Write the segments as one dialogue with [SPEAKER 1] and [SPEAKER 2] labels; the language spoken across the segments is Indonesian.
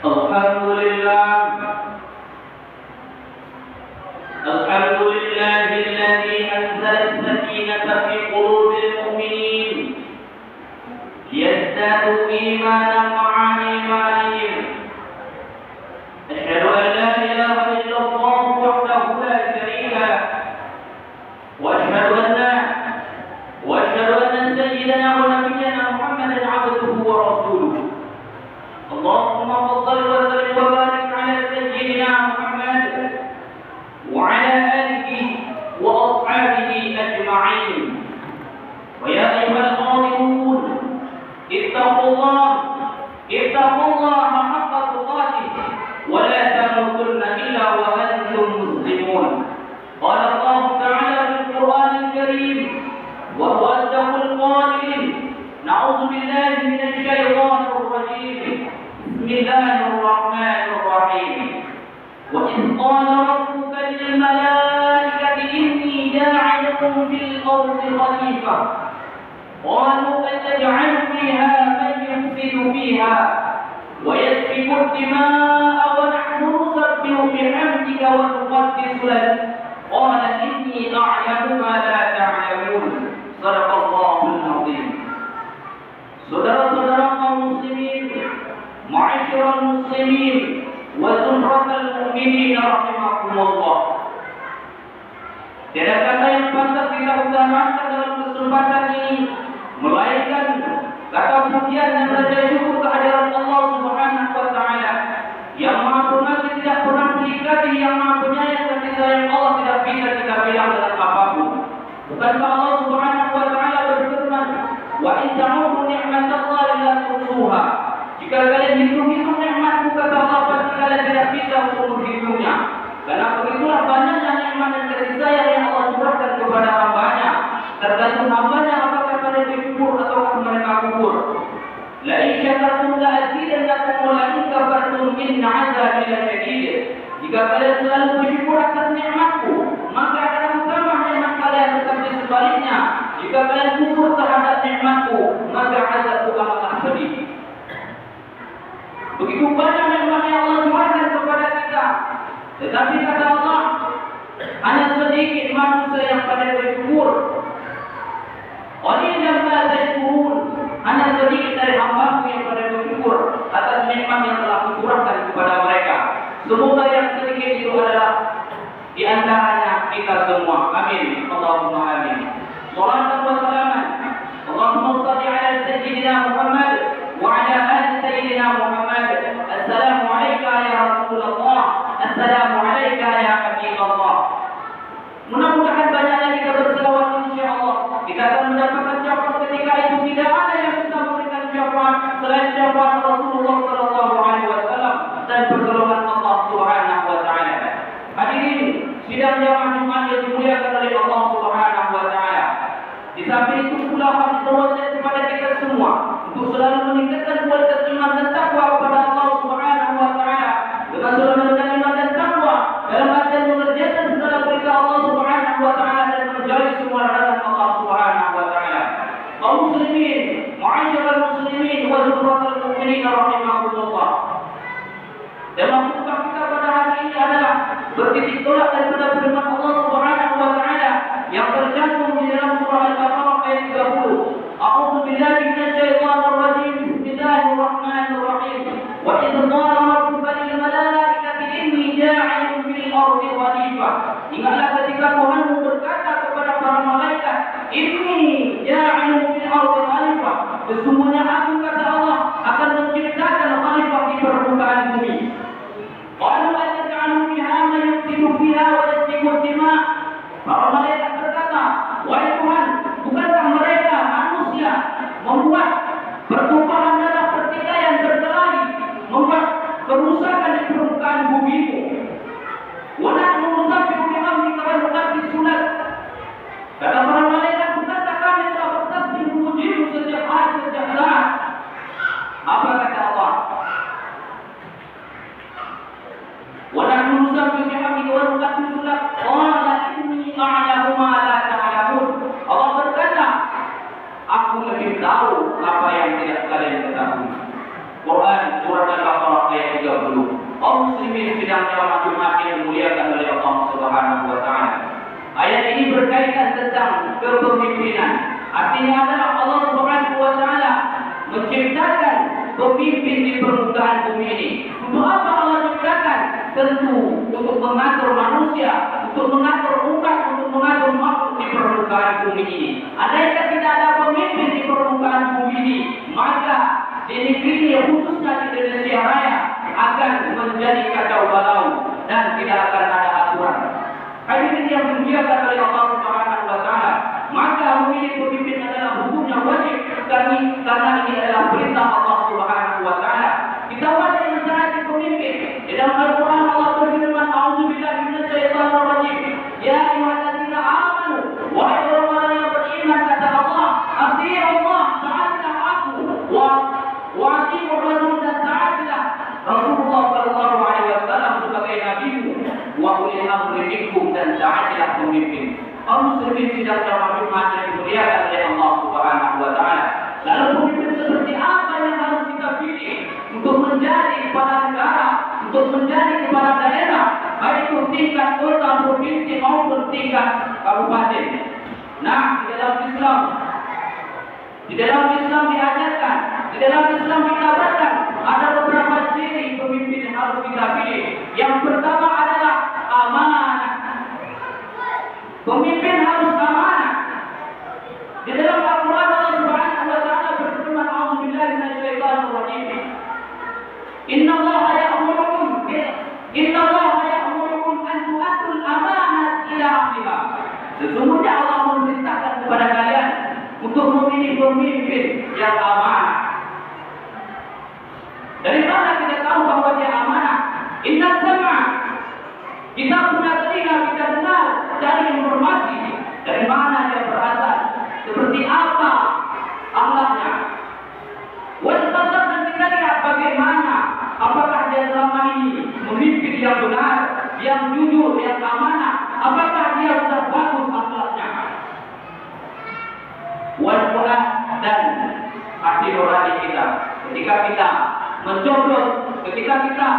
[SPEAKER 1] الحمد لله الحمد لله الذي أنزل السكينة في قلوب المؤمنين ليزدادوا إيمانا مع إيمانهم. أشهد أن لا إله إلا الله وحده لا شريك له وأشهد أن سيدنا ونبينا محمدا عبده ورسوله. اللهم صل وسلم وبارك على سيدنا محمد وعلى آله وأصحابه أجمعين. ويا أيها القائلون اتقوا الله حق تقاته ولا تموتن إلا وأنتم مسلمون. قال الله تعالى في القرآن الكريم وهو أصدق القائلين: نعوذ بالله من الشيطان الرجيم. بسم الله الرحمن الرحيم. وإذ قال ربك للملائكة إني جاعل في الأرض خليفة قالوا أتجعل فيها من يفسد فيها ويسفك الدماء ونحن نسبح بحمدك ونقدس لك قال إني أعلم ما لا تعلمون. صدق الله العظيم. Saudara-saudara kaum muslimin, ma'asyiral muslimin wa zumratal mu'minin rahimakumullah. Tiada kata yang pantas kita utarakan dalam kesempatan ini melainkan kata pujian dan rasa syukur kehadirat Allah Subhanahu wa taala yang Maha Pengasih, tidak pernah mendekati, yang Maha Penyayang, kasih sayang Allah tidak bisa kita bilang dengan apapun. Bukankah Allah Subhanahu wa taala berfirman, wa in ta'udhu ni'matallahi la tuhsuha. Jika kalian hitung-hitung nikmatku, kata Allah, pasti kalian tidak bisa untuk menghitungnya. Karena begitulah banyaknya nikmat dan kasih sayang yang Allah curahkan kepada hambanya. Tergantung hambanya apakah mereka bersyukur atau mereka kufur. La in syakartum la azidannakum wa la in kafartum inna 'adzabi lasyadid. Jika kalian selalu bersyukur atas nikmatku, maka akan tambah nikmat kalian, tetapi sebaliknya, jika kalian kufur terhadap nikmatku, maka azabku amatlah pedih. Begitu banyak nikmat yang Allah curahkan kepada kita, tetapi kata Allah, hanya sedikit manusia yang pada bersyukur. Qalilan ma tashkurun. Hanya sedikit dari hamba-Mu yang pada bersyukur atas nikmat yang telah Dicurahkan kepada mereka. Semoga yang sedikit itu adalah di antaranya kita semua. Amin. Allahumma amin. Salatan wa salaman. Allahumma salli ala sayyidina Muhammad wa ala ali sayyidina Muhammad. Assalamu alayka ya Rasulullah. Assalamu alayka ya Habibullah. Mudah-mudahan banyaknya kita berselawat, insyaallah kita akan mendapatkan syafaat ketika itu. Tidak ada yang bisa memberikan syafaat selain syafaat Rasulullah sallallahu alaihi wasallam dan pertolongan Allah Subhanahu wa taala. Hadirin sidang jamaah Jumat yang dimuliakan oleh Allah Subhanahu wa taala. Di samping itu pula kami berwasiat kepada kita semua untuk selalu meningkatkan kualitas iman dan takwa kepada Allah Subhanahu wa taala dengan selalu meningkatkan iman dan takwa dalam artian mengerjakan segala perintah Allah Subhanahu wa taala dan menjauhi semua larangan Allah Subhanahu wa taala. Kaum muslimin, ma'asyiral muslimin wa zumratal mu'minin rahimakumullah. Dalam khutbah kita pada hari ini adalah bertitik tolak daripada firman Allah Subhanahu wa taala yang tercantum di dalam surah Al-Baqarah ayat 30. A'udzu billahi minasyaitonir rajim. Bismillahirrahmanirrahim. Wa idz qala rabbuka lil malaikati inni ja'ilun fil ardi khalifah. Ingatlah ketika Tuhanmu berkata kepada para malaikat, inni ja'ilun fil ardi khalifah. Sesungguhnya aku, kata Allah, akan menciptakan khalifah di permukaan bumi. Qalu ataj'alu fiha man yufsidu fiha wa yasfiku dima'. Para malaikat berkata, wahai Tuhan, bukankah mereka manusia membuat pertumpahan darah, pertikaian, berkelahi, membuat kerusakan di permukaan bumi-Mu? Wa nahnu nusabbihu bihamdika wa nuqaddis lak. Kata para malaikat, bukankah kami telah bertasbih memuji-Mu setiap hari, setiap saat? Apa kata Allah? Wa nahnu nusabbihu bihamdika wa nuqaddis lak. Qala inni a'lamu ma la ta'lamun. Allah berkata, aku lebih tahu apa yang tidak kalian ketahui. Quran surat Al-Baqarah ayat 30. Kaum muslimin sidang jamaah Jumat yang dimuliakan oleh Allah Subhanahu wa taala. Ayat ini berkaitan tentang kepemimpinan. Artinya adalah Allah Subhanahu wa taala menciptakan pemimpin di permukaan bumi ini. Untuk apa Allah ciptakan? Tentu untuk mengatur manusia, untuk mengatur umat, untuk mengatur makhluk di permukaan bumi ini. Andaikan tidak ada pemimpin di permukaan bumi ini, maka di negeri ini, khususnya di Indonesia Raya, akan menjadi kacau balau dan tidak akan ada aturan. Hadirin yang dimuliakan oleh Allah Subhanahu wa taala, maka memilih pemimpin adalah hukumnya wajib karena ini adalah perintah Allah Subhanahu wa taala. Kita wajib mentaati pemimpin. Di dalam Al-Qur'an Allah berfirman, "A'udzubillahi minasyaitonir rajim. Ya ayyuhalladzina amanu wa orang yang beriman kata Allah, atii'u Allah, taatilah aku wa atii'u Rasul dan taatilah Rasulullah sallallahu alaihi wasallam sebagai nabimu wa ulil amri minkum dan taatilah pemimpin." Kaum muslimin sidang jamaah Jumat yang dimuliakan oleh Allah Subhanahu wa taala. Lalu pemimpin seperti apa yang harus kita pilih untuk menjadi kepala negara, untuk menjadi kepala daerah, baik itu tingkat kota, provinsi maupun tingkat kabupaten. Nah, di dalam Islam diajarkan, di dalam Islam dikabarkan ada beberapa ciri pemimpin yang harus kita pilih. Yang pertama adalah amanah. Pemimpin harus amanah. Di dalam Al-Qur'an Allah Subhanahu wa taala berfirman, "A'udzubillahi minasyaitonir rajim. Innallaha ya'murukum an tu'addul amanat ila ahliha." Sesungguhnya Allah memerintahkan kepada kalian untuk memilih pemimpin yang amanah. Dari mana kita tahu bahwa dia amanah? Inna sama. Kita punya telinga, kita dengar dari informasi dari mana dia berasal, seperti apa akhlaknya. Wajib dan kita lihat bagaimana, apakah dia selama ini memimpin yang benar, yang jujur, yang amanah, apakah dia sudah bagus akhlaknya. Wajib dan hati nurani kita ketika kita mencoblos, ketika kita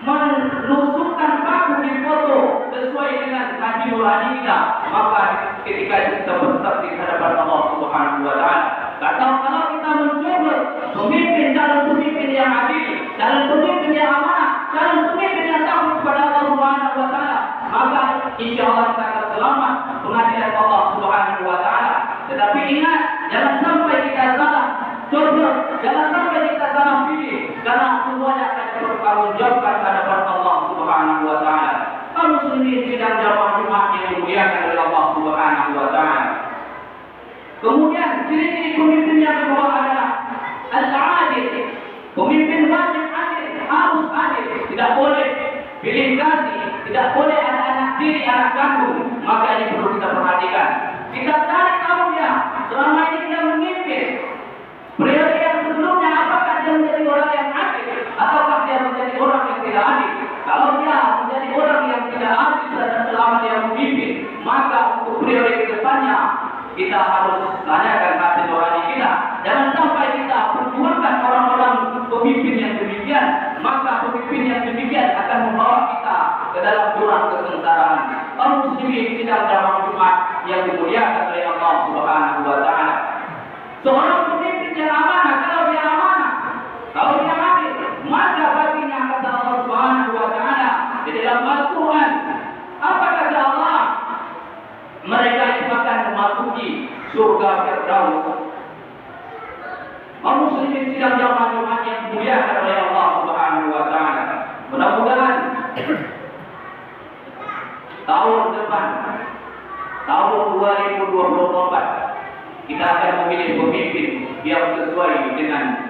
[SPEAKER 1] menusukkan paku di foto sesuai dengan hati nurani kita, maka ketika kita bersaksi di hadapan Allah Subhanahu wa taala. Kalau kita mencoblos memimpin calon pemimpin yang adil, calon pemimpin yang amanah, calon pemimpin yang takut kepada Allah Subhanahu wa taala, maka insyaallah kita akan selamat pengadilan Allah Subhanahu wa taala. Tetapi ingat, jangan sampai kita salah coblos, jangan sampai kita salah pilih, karena semuanya akan bertanggungjawabkan hadapan Allah Subhanahu wa taala. Kaum muslimin sidang jamaah Jumat yang dimuliakan oleh Allah Subhanahu wa taala. Kemudian ciri-ciri pemimpin yang kedua adalah al-adil. Pemimpin wajib adil, harus adil, tidak boleh pilih kasih, tidak boleh ada anak tiri, anak kandung. Maka ini perlu kita perhatikan. Kita cari tahu dia selama ini dia memimpin periode yang sebelumnya, apakah dia menjadi orang yang adil ataukah dia menjadi orang yang tidak adil. Kalau dia menjadi orang yang tidak adil dan selama dia memimpin, maka untuk periode kedepannya kita harus tanyakan hati nurani kita. Jangan sampai kita perjuangkan orang-orang pemimpin yang demikian, maka pemimpin yang demikian akan membawa kita ke dalam jurang kesengsaraan. Kaum muslimin sidang jamaah Jumat yang dimuliakan oleh Allah Subhanahu wa taala. Seorang pemimpin yang amanah, kalau dia amanah, kalau dia adil, maka baginya kata Allah Subhanahu wa taala di dalam Al-Qur'an, apa kata Allah? Mereka itu akan memasuki surga Firdaus. Kaum muslimin sidang jamaah Jumat yang dimuliakan oleh Allah Subhanahu wa taala. Mudah-mudahan tahun depan, tahun 2024, kita akan memilih pemimpin yang sesuai dengan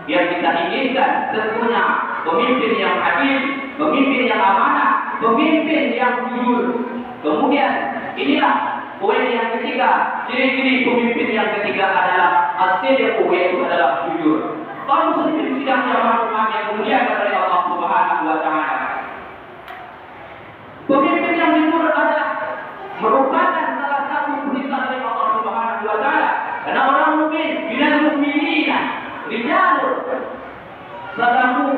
[SPEAKER 1] yang kita inginkan. Tentunya pemimpin yang adil, pemimpin yang amanah, pemimpin yang jujur. Kemudian inilah poin yang ketiga, ciri-ciri pemimpin yang ketiga adalah as-sidqu, yaitu adalah jujur. Kaum muslimin sidang jamaah Jumat yang dimuliakan oleh Allah Subhanahu wa taala. Pemimpin yang jujur adalah merupakan salah satu perintah dari Allah Subhanahu wa taala. Karena orang mukmin, minal mukminina rijalun sadaqu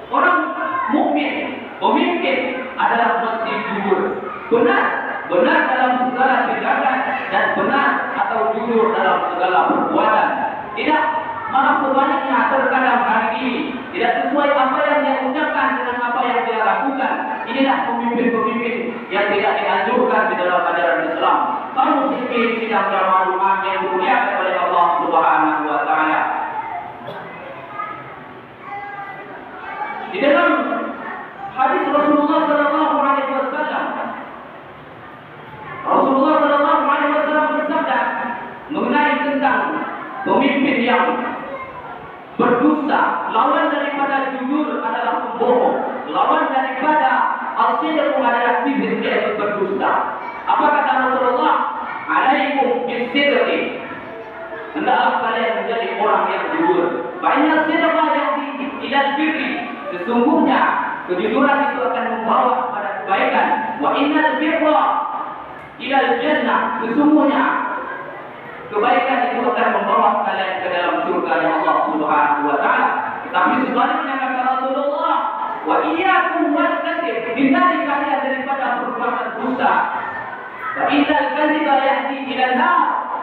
[SPEAKER 1] Orang mukmin, pemimpin adalah mesti jujur. Benar dalam segala tindakan dan benar atau jujur dalam segala perbuatan. Tidak malah sebaliknya terkadang hari ini tidak sesuai apa yang dia ucapkan dengan apa yang dia lakukan. Inilah pemimpin-pemimpin yang tidak dianjurkan di dalam ajaran Islam. Kaum muslimin sidang jamaah Jumat yang dimuliakan oleh Allah Subhanahu wa taala. Di dalam hadis Rasulullah sallallahu alaihi wasallam, Rasulullah sallallahu alaihi wasallam bersabda mengenai tentang pemimpin yang berdusta. Lawan daripada jujur adalah pembohong. Lawan daripada al-sidq adalah kizib, yaitu berdusta. Apa kata Rasulullah? Alaikum bis-sidqi. Hendaklah kalian menjadi orang yang jujur. Fa inna sidqa yahdi ilal birri. Sesungguhnya kejujuran itu akan membawa kepada kebaikan. Wa innal birra ilal jannah. Sesungguhnya kebaikan itu akan membawa kalian ke dalam surga Allah Subhanahu wa taala. Tetapi sebaliknya kata Rasulullah, wa iyyakum wal kadzib. Hindari kalian daripada perbuatan dusta. Fa innal kadziba yahdi ila nar.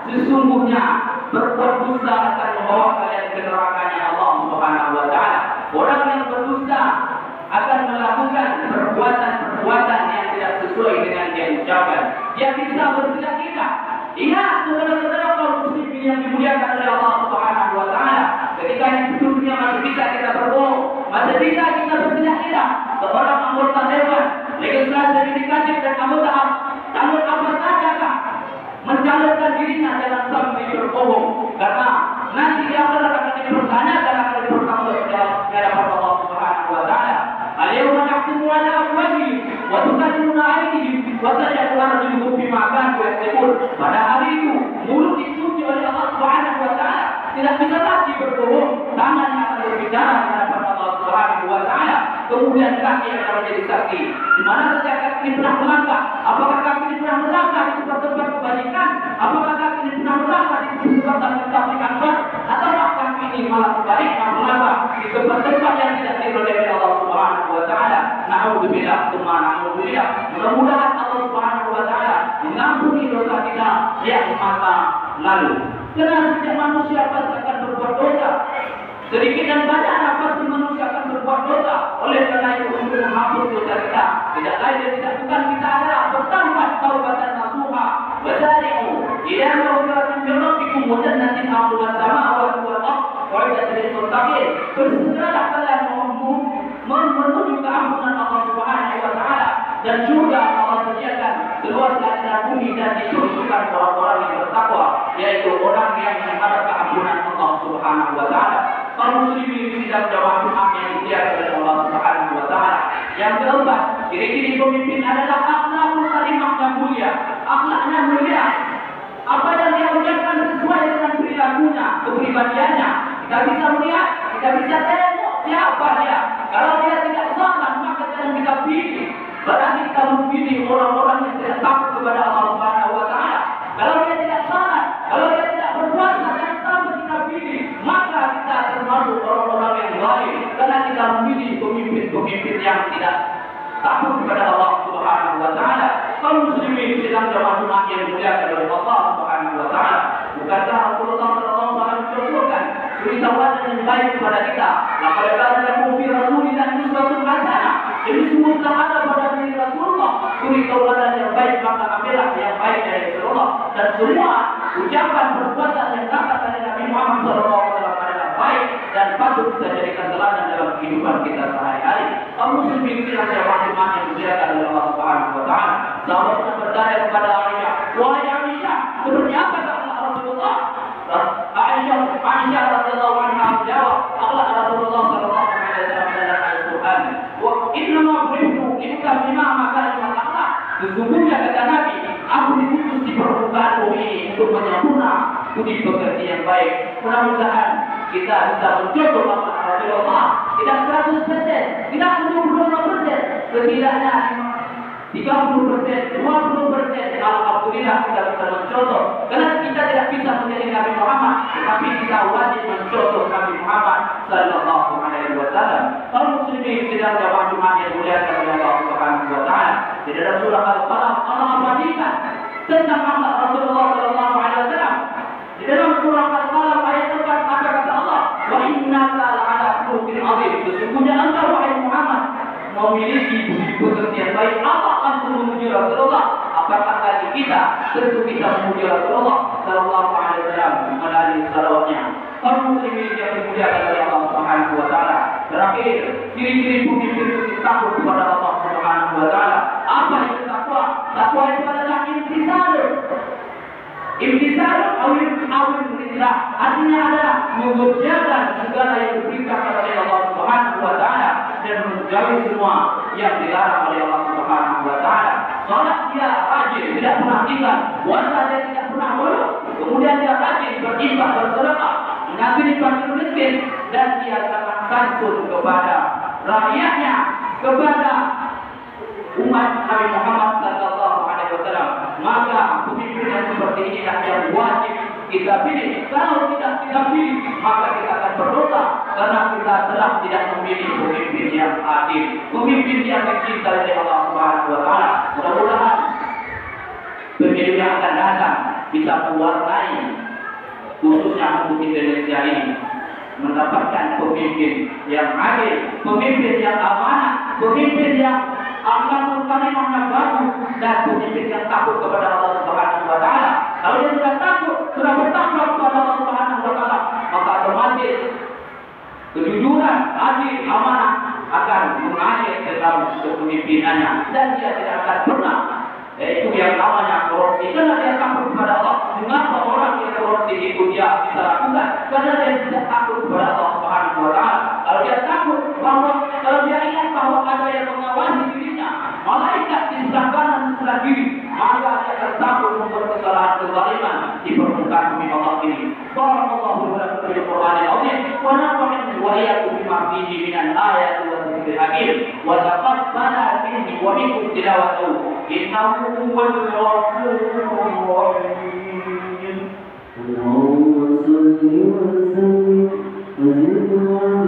[SPEAKER 1] Sesungguhnya berbuat dusta akan membawa kalian ke neraka Allah Subhanahu wa taala. Orang yang berdusta akan melakukan perbuatan-perbuatan yang tidak sesuai dengan yang diucapkan. Dia bisa bersilah-silah. Ingat saudara-saudara kaum muslimin yang dimuliakan oleh Allah Subhanahu wa taala, ketika di dunia masih bisa kita berbohong, masih bisa kita bersilah-silah. Seorang anggota dewan, legislatif, yudikatif dan anggota calon apa saja mencalonkan dirinya jangan sampai berbohong, karena nanti dia akan dipertanyakan, akan dipertanggungjawabkan di hadapan Allah Subhanahu wa taala. Al-yawma nahkumu ala afwahihim wa tukallimuna aydihim wa tashhadu arjuluhum bima kanu yaksibun. Pada hari itu mulut dikunci oleh Allah Subhanahu wa taala, tidak bisa lagi berbohong, tangan akan berbicara di hadapan Allah Subhanahu wa taala, kemudian kaki akan menjadi saksi. Di mana saja kaki pernah melangkah, apakah kaki pernah melangkah di tempat kebaikan, apakah kaki pernah melangkah di tempat kebaikan, ataukah kaki ini malah sebaliknya melangkah di tempat-tempat yang tidak diridhai oleh Allah Subhanahu wa taala. Na'udzubillah, na'udzubillah. Mudah-mudahan Allah Subhanahu wa taala mengampuni dosa kita yang masa lalu. Karena setiap manusia pasti akan berbuat dosa. Sedikit dan banyak pasti manusia akan berbuat dosa. Oleh karena itu untuk menghapus dosa kita, tidak lain dan tidak bukan kita adalah bertaubat taubatan nasuha. Wasari'u ila maghfiratin min rabbikum wa jannatin 'arduha as-samawati wal ardh u'iddat lil muttaqin. Bersegeralah kalian menuju keampunan Allah Subhanahu wa taala, dan surga Allah sediakan seluas langit bumi dan ditunjukkan orang-orang yang bertakwa, yaitu orang yang mengharap keampunan Allah Subhanahu wa taala. Kaum muslimin sidang jamaah Jumat yang dimuliakan oleh Allah Subhanahu wa taala. Yang keempat, ciri-ciri pemimpin adalah akhlakul karimah yang mulia. Akhlaknya mulia. Apa yang dia ucapkan sesuai dengan perilakunya, kepribadiannya. Kita bisa melihat, kita bisa tengok siapa dia. Kalau dia tidak salah, maka jangan kita pilih. Berarti kita memilih orang-orang yang tidak takut kepada Allah Subhanahu wa taala. Kalau dia tidak salah, kalau dia tidak berpuasa, jangan sampai kita pilih. Maka kita termasuk orang-orang yang zalim, karena kita memilih pemimpin-pemimpin yang tidak takut kepada Allah Subhanahu wa taala. Kaum muslimin sedang jamaah Jumat yang dimuliakan oleh Allah Subhanahu wa taala. Bukankah Rasulullah sallallahu alaihi wasallam mencontohkan suri tauladan yang baik kepada kita? Laqad kana lakum fi Rasulillah uswatun hasanah. Jadi sungguhlah ada pada diri Rasulullah suri tauladan yang baik, maka ambillah yang baik dari Rasulullah. Dan semua ucapan perbuatan yang datang dari Nabi Muhammad sallallahu alaihi wasallam adalah baik dan patut kita jadikan teladan dalam kehidupan kita sehari-hari. Kaum muslimin sedang jamaah Jumat yang dimuliakan oleh Allah Subhanahu wa taala. Sahabat bertanya kepada Aisyah, wahai Aisyah, seperti apa kata Rasulullah? Aisyah radhiyallahu anha menjawab, akhlak Rasulullah sallallahu alaihi wasallam dalam Al-Qur'an. Wa inna ma bu'ithu lima makarim al-akhlaq. Sesungguhnya kata Nabi, aku diutus di permukaan bumi ini untuk menyempurna budi pekerti yang baik. Mudah-mudahan kita bisa mencontoh akhlak Rasulullah. Tidak 100%, tidak 75%, setidaknya 30%, 20%. Alhamdulillah kita bisa mencontoh. Karena kita tidak bisa menjadi Nabi Muhammad, tetapi kita wajib mencontoh Nabi Muhammad sallallahu alaihi wasallam. Kaum muslimin Di dalam surah Al-Qalam Allah abadikan tentang Muhammad Rasulullah sallallahu alaihi wasallam. Di dalam surah Al-Qalam ayat 4 maka kata Allah, "Wa innaka la'ala khuluqin 'azim." Sesungguhnya engkau wahai Muhammad memiliki budi pekerti yang baik. Apa langsung memuji Rasulullah? Apakah lagi kita? Tentu kita memuji Rasulullah sallallahu alaihi wasallam melalui salawatnya. Kaum muslimin yang dimuliakan oleh Allah Subhanahu wa taala. Terakhir, ciri-ciri pemimpin itu takut kepada Allah Subhanahu wa taala. Apa itu takwa? Takwa itu adalah imtisal. Imtisal awil perintah. Artinya adalah mengerjakan segala yang diperintahkan oleh Allah Subhanahu wa taala dan menjauhi semua yang dilarang oleh Allah Subhanahu wa taala. Salat dia rajin, tidak pernah tinggal, puasa dia tidak pernah bolong. Kemudian dia rajin berinfak, bersedekah, menagih fakir miskin, dan dia sangat santun kepada rakyatnya, kepada umat Nabi Muhammad sallallahu alaihi wasallam. Maka pemimpin yang seperti ini yang wajib kita pilih. Kalau tidak kita pilih, maka kita akan berdosa karena kita telah tidak memilih pemimpin yang adil, pemimpin yang dicintai oleh Allah Subhanahu wa taala. Mudah-mudahan pemilu yang akan datang bisa mewarnai khususnya untuk Indonesia ini mendapatkan pemimpin yang adil, pemimpin yang amanah, pemimpin yang akhlakul karimahnya bagus, dan pemimpin yang takut kepada Allah Subhanahu wa taala. Kalau dia sudah takut, sudah bertakwa kepada Allah Subhanahu wa taala, maka otomatis kejujuran, adil, amanah akan mengalir dalam kepemimpinannya, dan dia tidak akan pernah itu yang namanya korupsi. Karena dia takut kepada Allah. Mengapa orang yang korupsi itu dia bisa lakukan? Karena dia tidak takut kepada Allah Subhanahu wa taala. Kalau dia takut bahwa kalau dia ingat bahwa ada yang mengawasi dirinya, malaikat di sebelah kanan di sebelah kiri, maka dia akan takut membuat kesalahan di permukaan bumi Allah ini. Barakallahu lakum fil Qur'anil azim wa nafa'ani wa iyyakum bima fihi minal ayati wa dzikril hakim wa taqabbala minni wa minkum tilawatahu innahu huwal ghafurur rahim.
[SPEAKER 2] Allahumma shalli wa sallim wa zid wa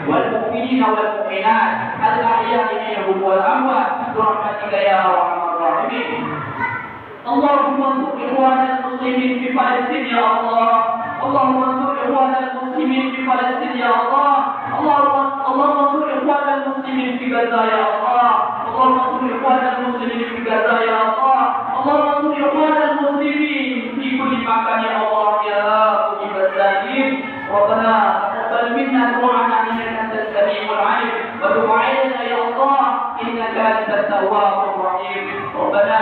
[SPEAKER 1] والمؤمنين والمؤمنات الأحياء منهم والأموات برحمتك يا أرحم الراحمين. اللهم انصر إخواننا المسلمين في فلسطين يا الله. اللهم انصر إخواننا المسلمين في فلسطين يا الله. اللهم انصر إخواننا المسلمين في غزة يا الله. اللهم انصر إخواننا المسلمين في غزة يا الله. اللهم انصر إخواننا المسلمين في كل مكان يا الله يا مجيب السائلين. ربنا تقبل منا دعاءنا انك انت السميع العليم وتب علينا يا الله انك انت التواب الرحيم. ربنا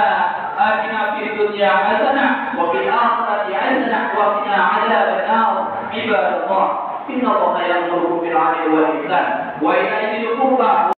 [SPEAKER 1] آتنا في الدنيا حسنه وفي الاخره حسنه وقنا عذاب النار. عباد الله ان الله يامر بالعدل والاحسان وايتاء ذي القربى